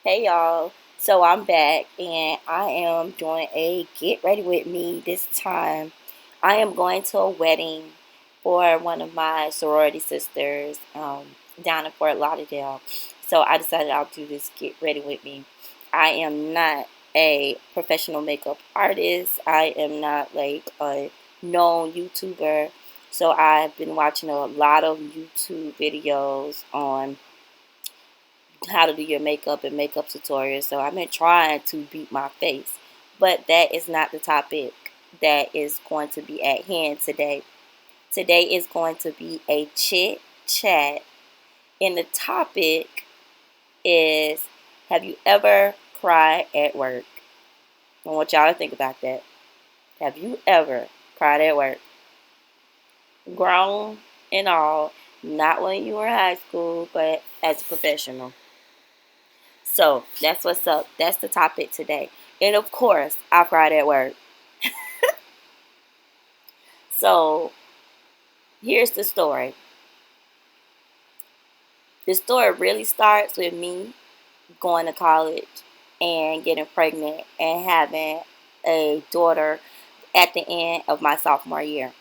Hey y'all, so I'm back and I am doing a get ready with me this time. I am going to a wedding for one of my sorority sisters down in Fort Lauderdale. So I decided I'll do this get ready with me. I am not a professional makeup artist, I am not like a known YouTuber. So I've been watching a lot of YouTube videos on how to do your makeup and makeup tutorials. So I've been trying to beat my face. But that is not the topic that is going to be at hand today. Today is going to be a chit chat. And the topic is, have you ever cried at work? I want y'all to think about that. Have you ever cried at work? Grown and all, not when you were in high school, but as a professional. So that's what's up. That's the topic today. And of course, I cried at work. So here's the story. The story really starts with me going to college and getting pregnant and having a daughter at the end of my sophomore year.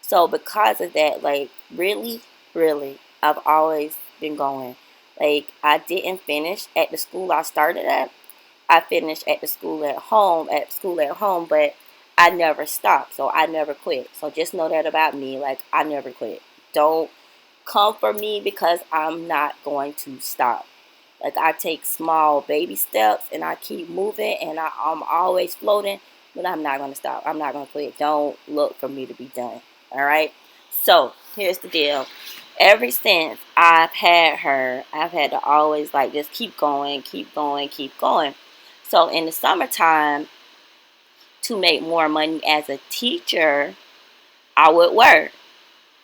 So because of that, like really, I've always been going. Like I didn't finish at the school I started at. I finished at the school at home, but I never stopped. So I never quit. So just know that about me. Like I never quit. Don't come for me because I'm not going to stop. Like I take small baby steps and I keep moving and I'm always floating, but I'm not going to stop. I'm not going to quit. Don't look for me to be done. All right. So here's the deal. Ever since I've had her, I've had to always like just keep going, keep going, keep going. So in the summertime, to make more money as a teacher, I would work.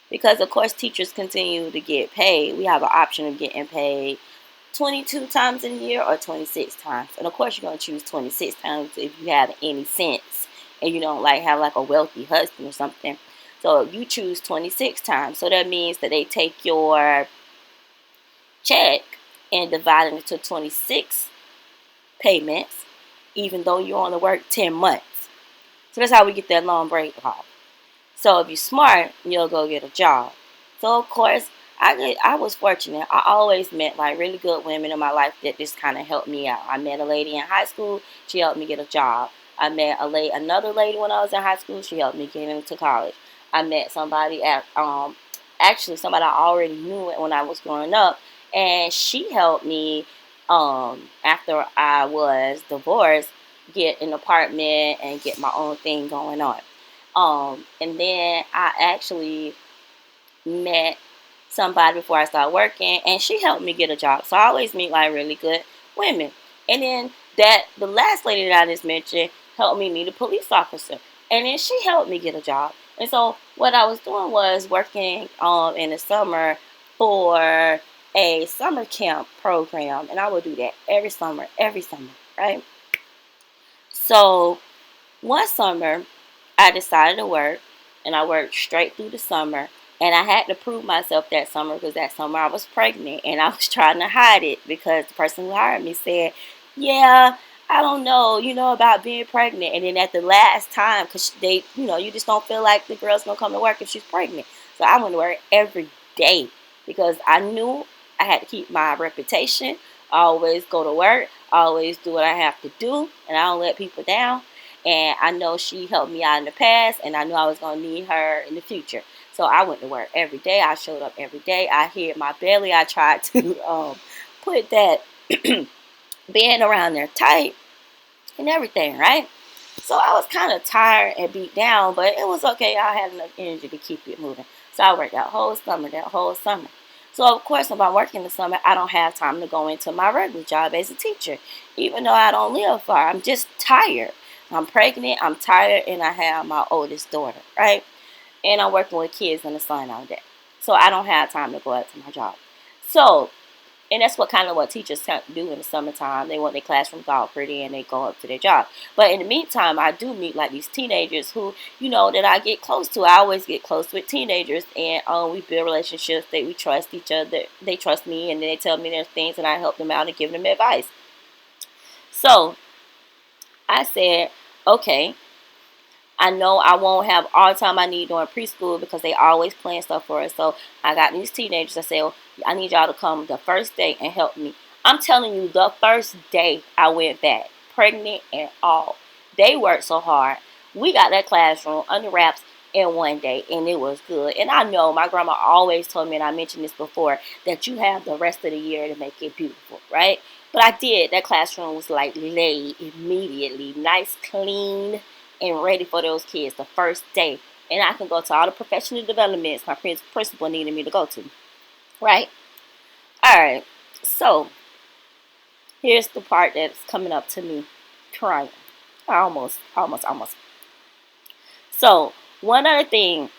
Because of course teachers continue to get paid. We have an option of getting paid 22 times in a year or 26 times. And of course you're going to choose 26 times if you have any sense and you don't like have like a wealthy husband or something. So you choose 26 times. So that means that they take your check and divide it into 26 payments, even though you only work 10 months. So that's how we get that long break off. So if you're smart, you'll go get a job. So of course, I was fortunate. I always met like really good women in my life that just kind of helped me out. I met a lady in high school. She helped me get a job. I met another lady when I was in high school. She helped me get into college. I met somebody at actually somebody I already knew when I was growing up, and she helped me after I was divorced get an apartment and get my own thing going on. And then I actually met somebody before I started working, and she helped me get a job. So I always meet like really good women. And then the last lady that I just mentioned helped me meet a police officer, and then she helped me get a job. And so what I was doing was working in the summer for a summer camp program, and I would do that every summer, right? So one summer, I decided to work, and I worked straight through the summer. And I had to prove myself that summer because that summer I was pregnant, and I was trying to hide it because the person who hired me said, "Yeah, I don't know, about being pregnant." And then at the last time, because you just don't feel like the girl's gonna come to work if she's pregnant. So I went to work every day because I knew I had to keep my reputation. I always go to work, I always do what I have to do, and I don't let people down. And I know she helped me out in the past, and I knew I was going to need her in the future. So I went to work every day. I showed up every day. I hid my belly. I tried to put that band around there tight and everything, right? So I was kind of tired and beat down, but it was okay. I had enough energy to keep it moving. So I worked that whole summer. So of course, if I'm working the summer, I don't have time to go into my regular job as a teacher, even though I don't live far. I'm just tired. I'm pregnant, I'm tired, and I have my oldest daughter, right? And I'm working with kids in the sun all day. So I don't have time to go out to my job. So and that's what teachers do in the summertime. They want their classrooms all pretty and they go up to their job. But in the meantime, I do meet like these teenagers who, that I get close to. I always get close with teenagers, and we build relationships. We trust each other. They trust me, and they tell me their things, and I help them out and give them advice. So I said, okay, I know I won't have all the time I need during preschool because they always plan stuff for us. So I got these teenagers. I said, well, I need y'all to come the first day and help me. I'm telling you, the first day I went back, pregnant and all, they worked so hard. We got that classroom under wraps in one day, and it was good. And I know my grandma always told me, and I mentioned this before, that you have the rest of the year to make it beautiful, right? But I did. That classroom was like laid immediately, nice, clean, and ready for those kids the first day. And I can go to all the professional developments my principal needed me to go to. Right? Alright. So here's the part that's coming up to me crying. Almost. So one other thing,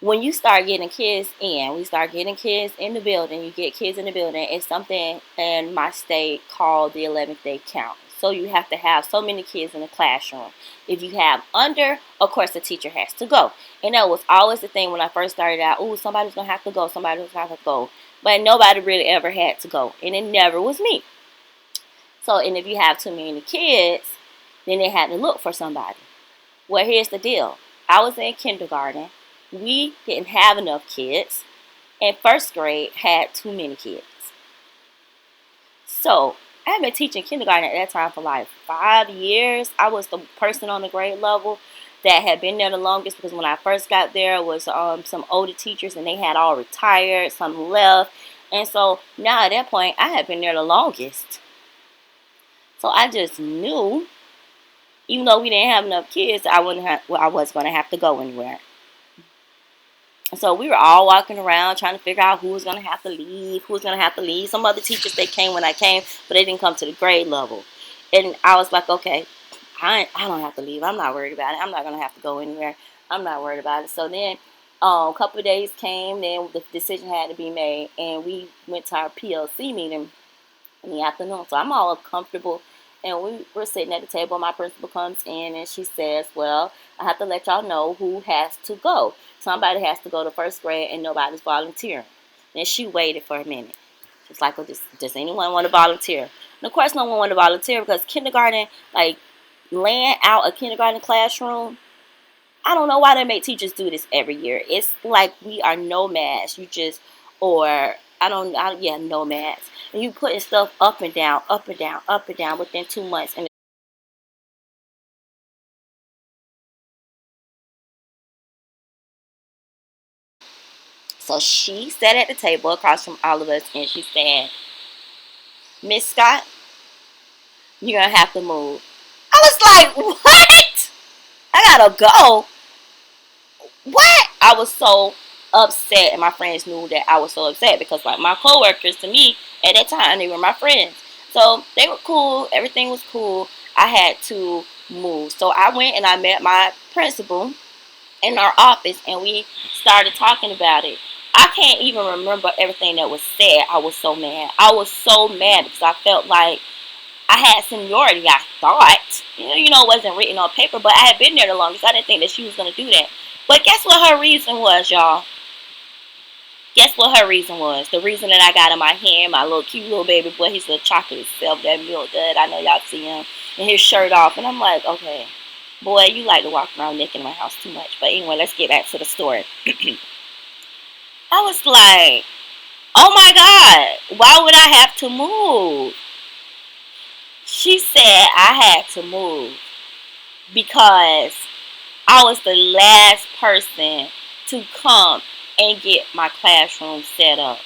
when you start getting kids in, we start getting kids in the building, you get kids in the building, it's something in my state called the 11th day count. So you have to have so many kids in the classroom. If you have under, of course the teacher has to go. And that was always the thing when I first started out, oh, somebody's going to have to go, somebody's going to have to go. But nobody really ever had to go, and it never was me. So, and if you have too many kids, then they had to look for somebody. Well, here's the deal. I was in kindergarten. We didn't have enough kids, and first grade had too many kids. So I had been teaching kindergarten at that time for like 5 years. I was the person on the grade level that had been there the longest because when I first got there was some older teachers and they had all retired, some left. And so now at that point, I had been there the longest. So I just knew, even though we didn't have enough kids, I was going to have to go anywhere. So we were all walking around trying to figure out who was going to have to leave, who was going to have to leave. Some other teachers, they came when I came, but they didn't come to the grade level. And I was like, okay, I don't have to leave. I'm not worried about it. I'm not going to have to go anywhere. I'm not worried about it. So then a couple of days came, then the decision had to be made, and we went to our PLC meeting in the afternoon. So I'm all comfortable, and we're sitting at the table. My principal comes in, and she says, well, I have to let y'all know who has to go. Somebody has to go to first grade, and nobody's volunteering. And she waited for a minute. She's like, well, does anyone want to volunteer? And of course, no one wanted to volunteer because kindergarten, like laying out a kindergarten classroom, I don't know why they make teachers do this every year. It's like we are nomads. You just, or yeah, nomads. And you putting stuff up and down, up and down, up and down within 2 months. And so she sat at the table across from all of us and she said, Miss Scott, you're going to have to move. I was like, what? I got to go. What? I was so upset, and my friends knew that I was so upset because, like, my coworkers to me at that time, they were my friends. So they were cool. Everything was cool. I had to move. So I went and I met my principal in our office, and we started talking about it. I can't even remember everything that was said. I was so mad. I was so mad because I felt like I had seniority, I thought. It wasn't written on paper, but I had been there the longest. I didn't think that she was going to do that. But guess what her reason was, y'all? Guess what her reason was? The reason that I got in my hand, my little cute little baby boy, he's a chocolate self, that milk dud. I know y'all see him. And his shirt off. And I'm like, okay, boy, you like to walk around naked in my house too much. But anyway, let's get back to the story. I was like, oh my God, why would I have to move? She said I had to move because I was the last person to come and get my classroom set up.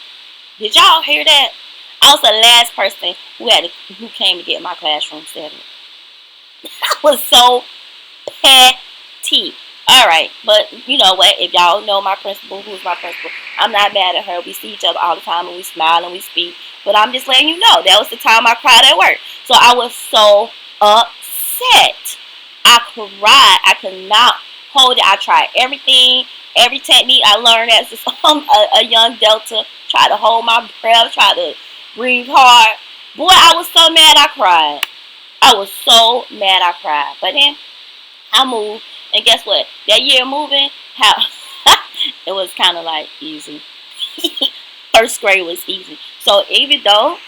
Did y'all hear that? I was the last person who came to get my classroom set up. I was so petty. Alright, but you know what? If y'all know my principal, who's my principal, I'm not mad at her. We see each other all the time and we smile and we speak. But I'm just letting you know, that was the time I cried at work. So I was so upset. I cried. I could not hold it. I tried everything, every technique I learned as a young Delta. Tried to hold my breath, tried to breathe hard. Boy, I was so mad I cried. I was so mad I cried. But then I moved, and guess what? That year moving, it was kind of like easy. First grade was easy. So even though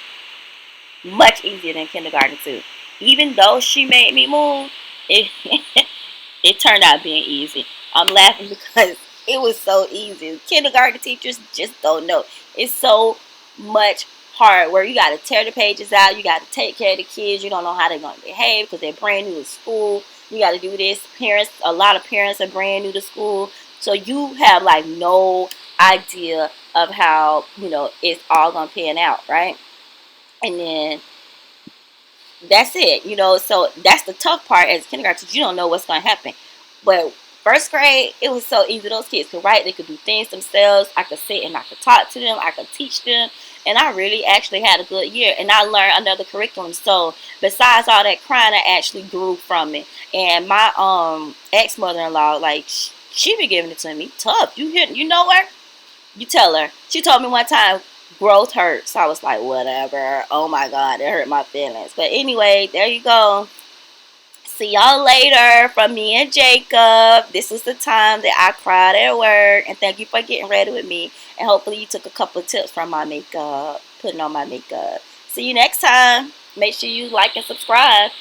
much easier than kindergarten too. Even though she made me move, it it turned out being easy. I'm laughing because it was so easy. Kindergarten teachers just don't know. It's so much hard where you got to tear the pages out. You got to take care of the kids. You don't know how they're going to behave because they're brand new to school. You got to do this. Parents, a lot of parents are brand new to school. So you have like no idea of how, it's all going to pan out, right? And then that's it, so that's the tough part as kindergarten. You don't know what's going to happen. But first grade, it was so easy. Those kids could write, they could do things themselves. I could sit and I could talk to them, I could teach them, and I really actually had a good year. And I learned another curriculum. So besides all that crying, I actually grew from it. And my ex mother-in-law, like, she be giving it to me tough. You know her, you tell her. She told me one time, growth hurts. So I was like, whatever. Oh my God, it hurt my feelings. But anyway, there you go. See y'all later from me and Jacob. This is the time that I cried at work. And thank you for getting ready with me. And hopefully you took a couple of tips from my makeup, putting on my makeup. See you next time. Make sure you like and subscribe.